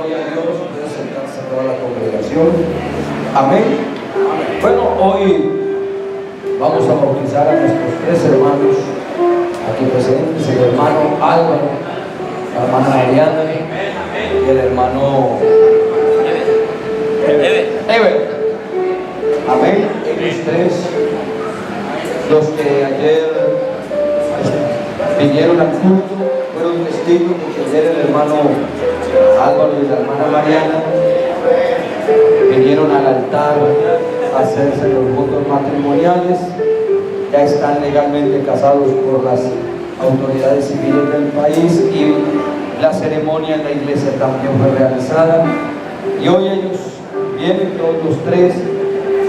Gloria a Dios, puede sentarse toda la congregación. Amén. Bueno, hoy vamos a bautizar a nuestros tres hermanos aquí presentes, el hermano Álvaro, la hermana Mariana y el hermano Ever. Amén. Ellos tres, los que ayer vinieron al culto, fueron testigos de que ayer el hermano Álvaro y la hermana Mariana vinieron al altar a hacerse los votos matrimoniales. Ya están legalmente casados por las autoridades civiles del país y la ceremonia en la iglesia también fue realizada. Y hoy ellos vienen todos los tres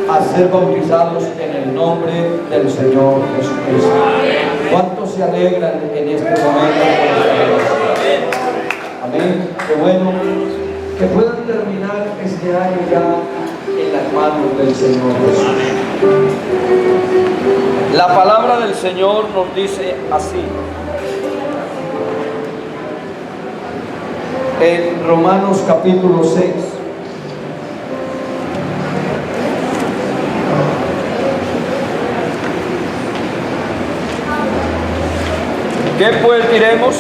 a ser bautizados en el nombre del Señor Jesucristo. ¿Cuántos se alegran en este momento? Amén. Qué bueno que puedan terminar este año ya en las manos del Señor Jesús. La palabra del Señor nos dice así en Romanos capítulo 6. ¿Qué pues diremos?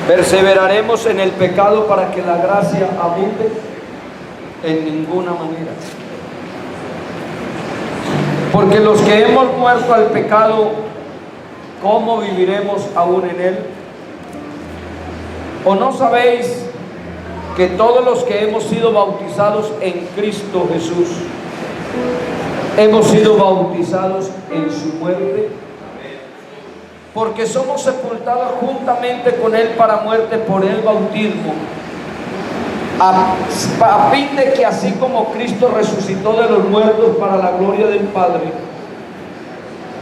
¿Perseveraremos en el pecado para que la gracia abunde? En ninguna manera. Porque los que hemos muerto al pecado, ¿cómo viviremos aún en él? ¿O no sabéis que todos los que hemos sido bautizados en Cristo Jesús, hemos sido bautizados en su muerte? Porque somos sepultados juntamente con él para muerte por el bautismo, a fin de que así como Cristo resucitó de los muertos para la gloria del Padre,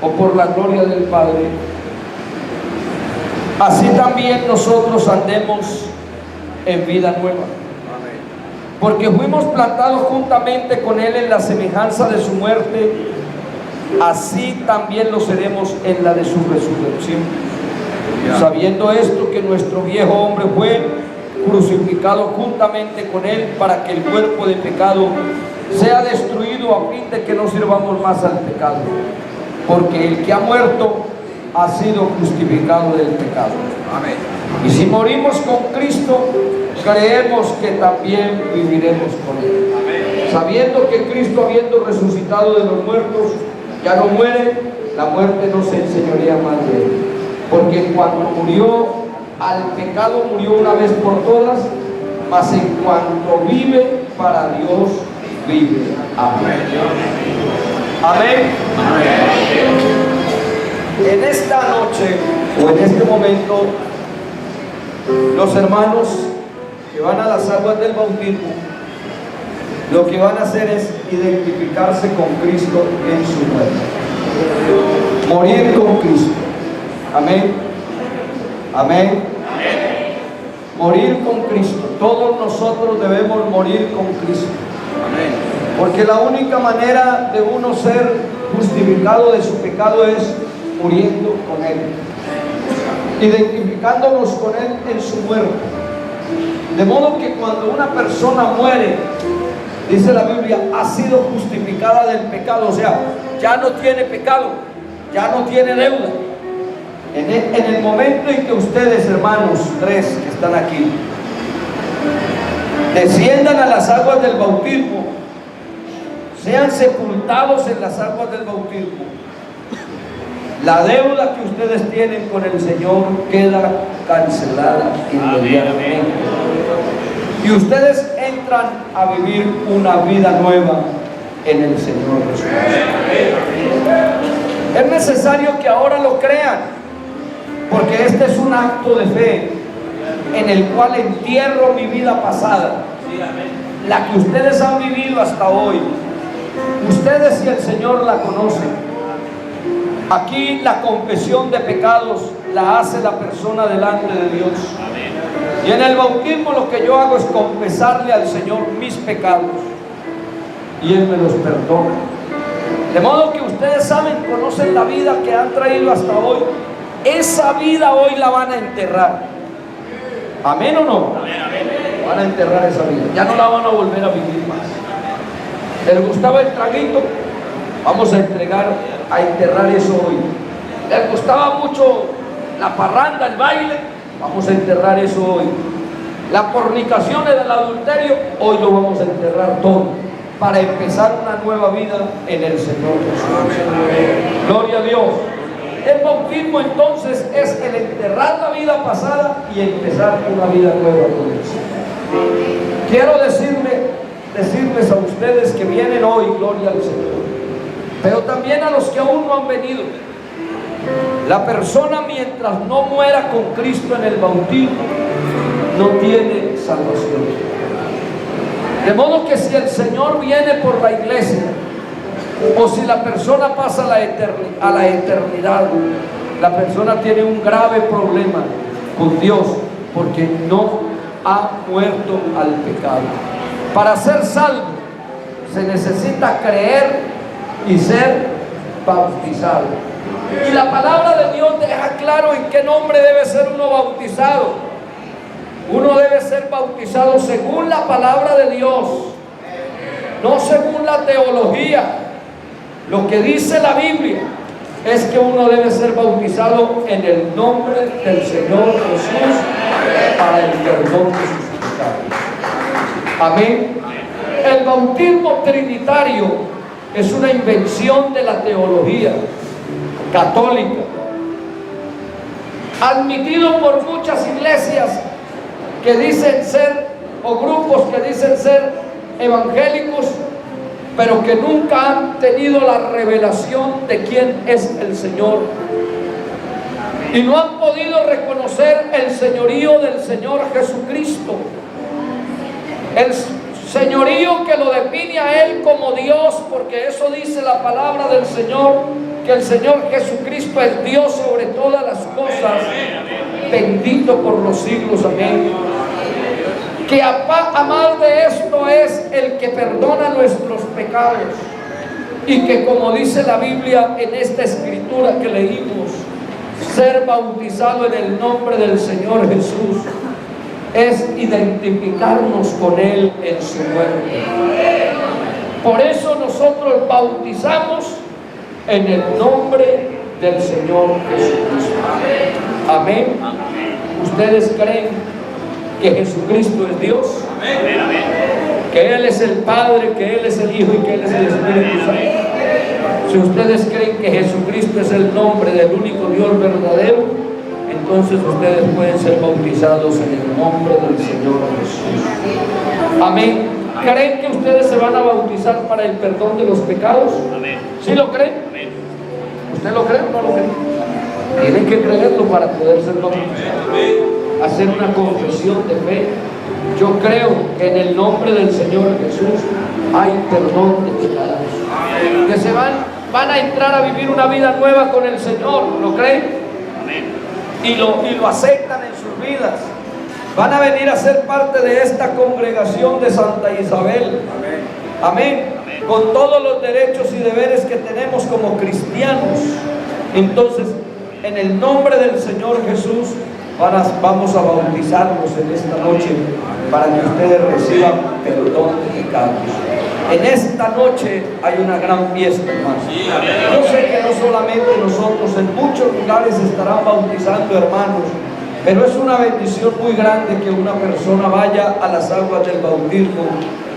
o por la gloria del Padre, así también nosotros andemos en vida nueva. Porque fuimos plantados juntamente con él en la semejanza de su muerte, así también lo seremos en la de su resurrección. Sabiendo esto, que nuestro viejo hombre fue crucificado juntamente con él, para que el cuerpo de pecado sea destruido, a fin de que no sirvamos más al pecado. Porque el que ha muerto ha sido justificado del pecado. Amén. Y si morimos con Cristo, creemos que también viviremos con él. Amén. Sabiendo que Cristo, habiendo resucitado de los muertos, ya no muere, la muerte no se enseñorea más de él. Porque cuando murió al pecado, murió una vez por todas, mas en cuanto vive, para Dios vive. Amén. Amén. Amén. En esta noche o en este momento, los hermanos que van a las aguas del bautismo, lo que van a hacer es identificarse con Cristo en su muerte, morir con Cristo. Amén. Amén. Morir con Cristo. Todos nosotros debemos morir con Cristo. Amén. Porque la única manera de uno ser justificado de su pecado es muriendo con él, identificándonos con él en su muerte. De modo que cuando una persona muere, dice la Biblia, ha sido justificada del pecado, o sea, ya no tiene pecado, ya no tiene deuda. En el momento en que ustedes, hermanos, tres que están aquí, desciendan a las aguas del bautismo, sean sepultados en las aguas del bautismo, la deuda que ustedes tienen con el Señor queda cancelada inmediatamente. Y ustedes entran a vivir una vida nueva en el Señor Jesús. Es necesario que ahora lo crean, porque este es un acto de fe en el cual entierro mi vida pasada, la que ustedes han vivido hasta hoy. Ustedes y el Señor la conocen. Aquí la confesión de pecados la hace la persona delante de Dios. Y en el bautismo lo que yo hago es confesarle al Señor mis pecados, y Él me los perdona. De modo que ustedes saben, conocen la vida que han traído hasta hoy. Esa vida hoy la van a enterrar. ¿Amén o no? Van a enterrar esa vida, ya no la van a volver a vivir más. ¿Les gustaba el traguito? Vamos a enterrar eso hoy. ¿Les gustaba mucho la parranda, el baile? Vamos a enterrar eso hoy. Las fornicaciones del adulterio, hoy lo vamos a enterrar todo, para empezar una nueva vida en el Señor Jesús. Gloria a Dios. El bautismo entonces es el enterrar la vida pasada y empezar una vida nueva con el Señor. Quiero decirles a ustedes que vienen hoy, gloria al Señor, pero también a los que aún no han venido. La persona, mientras no muera con Cristo en el bautismo, no tiene salvación. De modo que si el Señor viene por la iglesia, o si la persona pasa a la eternidad, la persona tiene un grave problema con Dios, porque no ha muerto al pecado. Para ser salvo se necesita creer y ser bautizado. Y la palabra de Dios deja claro en qué nombre debe ser uno bautizado. Uno debe ser bautizado según la palabra de Dios, no según la teología. Lo que dice la Biblia es que uno debe ser bautizado en el nombre del Señor Jesús para el perdón de sus pecados. Amén. El bautismo trinitario es una invención de la teología católica, admitido por muchas iglesias que dicen ser, o grupos que dicen ser evangélicos, pero que nunca han tenido la revelación de quién es el Señor, y no han podido reconocer el señorío del Señor Jesucristo, el señorío que lo define a Él como Dios, porque eso dice la palabra del Señor, que el Señor Jesucristo es Dios sobre todas las cosas, bendito por los siglos, amén. Que a más de esto es el que perdona nuestros pecados, y que, como dice la Biblia en esta escritura que leímos, ser bautizado en el nombre del Señor Jesús es identificarnos con Él en su muerte. Por eso nosotros bautizamos en el nombre del Señor Jesucristo. Amén. ¿Ustedes creen que Jesucristo es Dios? Que Él es el Padre, que Él es el Hijo y que Él es el Espíritu Santo. Si ustedes creen que Jesucristo es el nombre del único Dios verdadero, entonces ustedes pueden ser bautizados en el nombre del Señor Jesús. Amén. ¿Creen que ustedes se van a bautizar para el perdón de los pecados? ¿Sí lo creen? ¿Usted lo cree o no lo cree? Tienen que creerlo para poder ser bautizados. Hacer una confesión de fe. Yo creo que en el nombre del Señor Jesús hay perdón de pecados, que se van a entrar a vivir una vida nueva con el Señor. ¿Lo creen? Y lo aceptan en sus vidas. Van a venir a ser parte de esta congregación de Santa Isabel. Amén. Con todos los derechos y deberes que tenemos como cristianos. Entonces, en el nombre del Señor Jesús, vamos a bautizarlos en esta noche para que ustedes reciban perdón de pecados. En esta noche hay una gran fiesta, hermanos. Yo sé que no solamente nosotros, en muchos lugares estarán bautizando hermanos, pero es una bendición muy grande que una persona vaya a las aguas del bautismo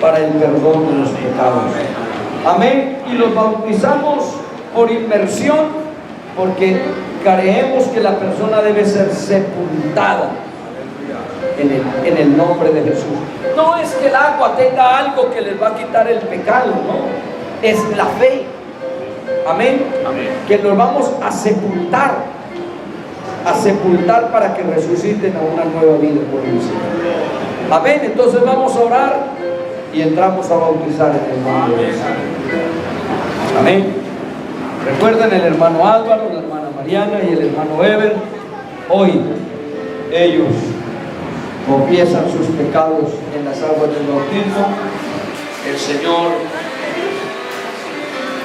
para el perdón de los pecados. Amén. Y los bautizamos por inmersión, porque creemos que la persona debe ser sepultada en el nombre de Jesús. No es que el agua tenga algo que les va a quitar el pecado, no, es la fe. Amén. Que nos vamos a sepultar para que resuciten a una nueva vida por el Señor. Amén. Entonces vamos a orar y entramos a bautizar en el nombre de Jesús. Amén. Recuerden el hermano Álvaro, la hermana Mariana y el hermano Eber. Hoy ellos confiesan sus pecados en las aguas del bautismo. El Señor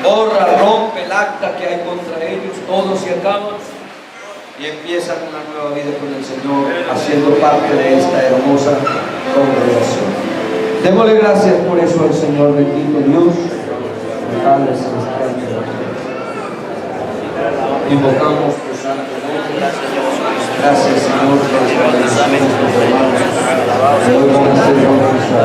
borra, rompe el acta que hay contra ellos, todo se acaba. y empiezan una nueva vida con el Señor, haciendo parte de esta hermosa congregación. Démosle gracias por eso al Señor, bendito Dios. Padre celestial, invocamos tu santo nombre. Gracias, Señor, por el bendición de tus hermanos. Señor Jesús,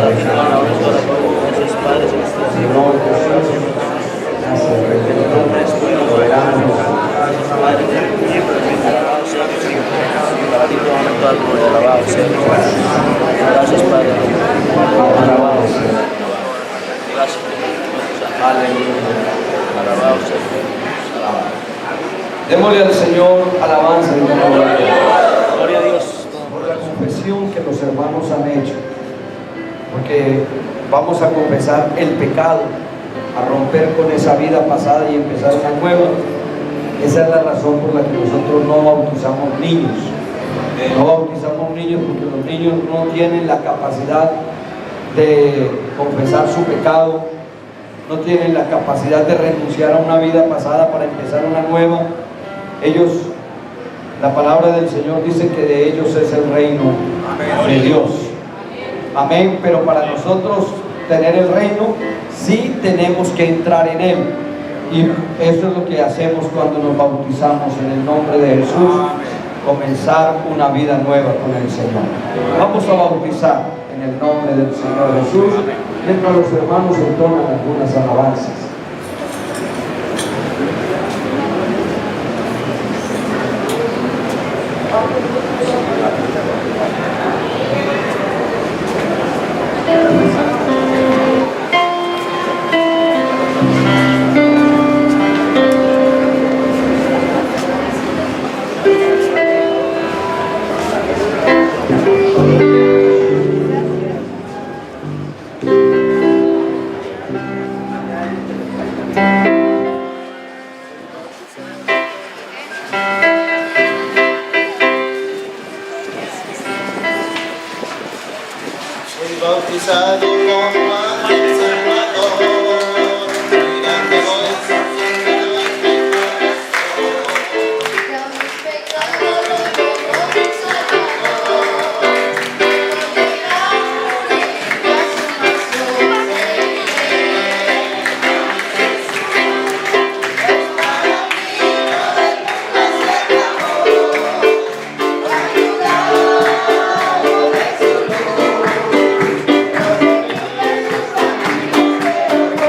gracias, Gracias, Padre. Alabado sea. Gracias. aleluya. Alabado sea. Démosle al Señor alabanza y gloria Gloria a Dios. por la confesión que los hermanos han hecho, porque vamos a confesar el pecado, a romper con esa vida pasada y empezar una nueva. Esa es la razón por la que nosotros no bautizamos niños. No bautizamos niños porque los niños no tienen la capacidad de confesar su pecado, no tienen la capacidad de renunciar a una vida pasada para empezar una nueva. Ellos, la palabra del Señor dice que de ellos es el reino de Dios. Amén. Pero para nosotros tener el reino, sí tenemos que entrar en él. Y eso es lo que hacemos cuando nos bautizamos en el nombre de Jesús. Comenzar una vida nueva con el Señor. Vamos a bautizar en el nombre del Señor Jesús. Mientras los hermanos entonan algunas alabanzas. Bautizado con Juan el Salvador, mirándolo en su cielo en mi corazón. Ya mis pecados los borró mi Salvador, me lo llegaste y a su nación seguiré. Es para mí todo el mundo se acabó, ayudado de su luz. Los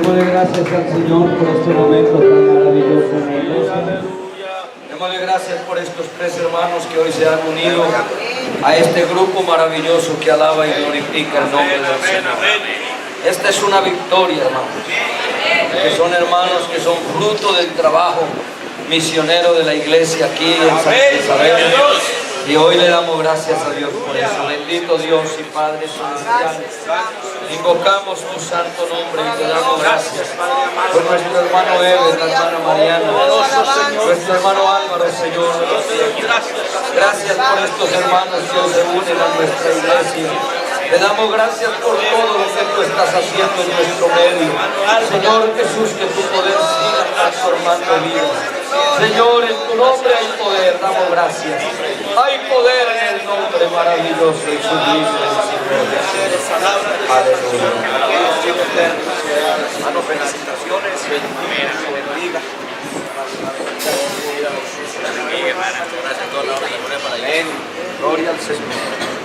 Démosle gracias al Señor por este momento tan maravilloso en la iglesia. Démosle gracias por estos tres hermanos que hoy se han unido a este grupo maravilloso que alaba y glorifica el nombre del Señor. Esta es una victoria, hermanos, que son hermanos que son fruto del trabajo misionero de la iglesia aquí en Santa Isabel. Y hoy le damos gracias a Dios por eso. Bendito Dios y Padre celestial. Invocamos tu santo nombre y te damos gracias por nuestro hermano Eber, la hermana Mariana, nuestro hermano Álvaro, Señor. Gracias por estos hermanos que hoy se unen a nuestra iglesia. Te damos gracias por todo lo que tú estás haciendo en nuestro medio. Señor Jesús, que tu poder siga transformando vidas. Señor, en tu nombre hay poder, damos gracias. Hay poder en el nombre maravilloso y sublime del Señor Jesús. Aleluya. Hermano, felicitaciones. Bendiga. Gracias a toda la hora que pone para allá. Gloria al Señor.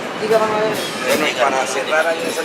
Para cerrar ahí esa